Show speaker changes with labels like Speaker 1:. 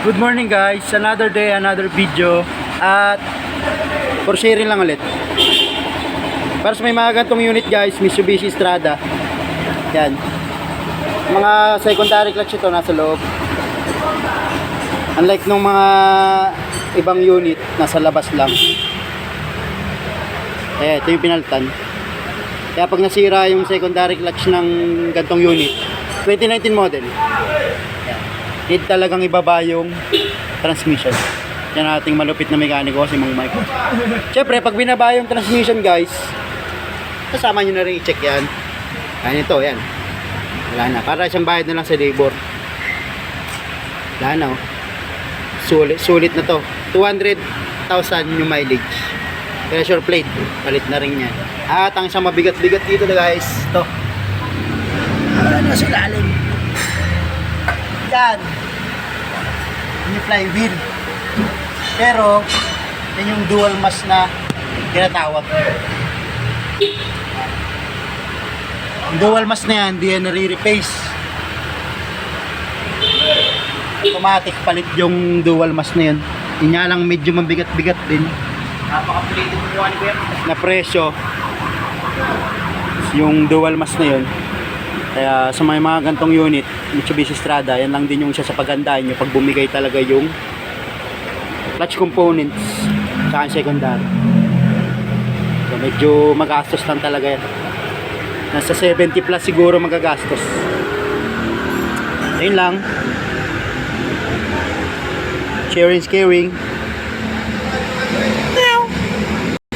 Speaker 1: Good morning guys, another day, another video. At for sharing lang ulit. Para sa may mga gantong unit guys, Mitsubishi Strada. Yan. Mga secondary clutch ito nasa loob. Unlike nung mga ibang unit, nasa labas lang. Ito yung pinaltan. Kaya pag nasira yung secondary clutch ng gantong unit, 2019 model, need talagang ibaba yung transmission. Yan ating malupit na mekaniko, si Mang Mike. Siyempre, pag binaba yung transmission guys, kasama nyo na rin i-check yan. Yan ito, yan. Wala na. Para siyang bayad na lang sa labor. Wala na oh. Sulit na to. 200,000 yung mileage. Pressure plate. Palit na rin yan. At ang isang mabigat-bigat dito na guys. Ito. Ano sa ilalim. Yan. Yung flywheel. Pero, yan yung dual mass na tinatawag. Yung dual mass na yan, hindi yan nare-replace. Automatic palit yung dual mass na yun. Yun nga lang medyo mabigat-bigat din. Napaka-plated mo na presyo. Yung dual mass na yun. Kaya sa mga gantong unit, Mitsubishi Strada, yan lang din yung isa sa pagandaan nyo pag bumigay talaga yung clutch components sa secondary. So medyo magastos lang talaga yan. Nasa 70 plus siguro magagastos. Ayun lang. Sharing is caring.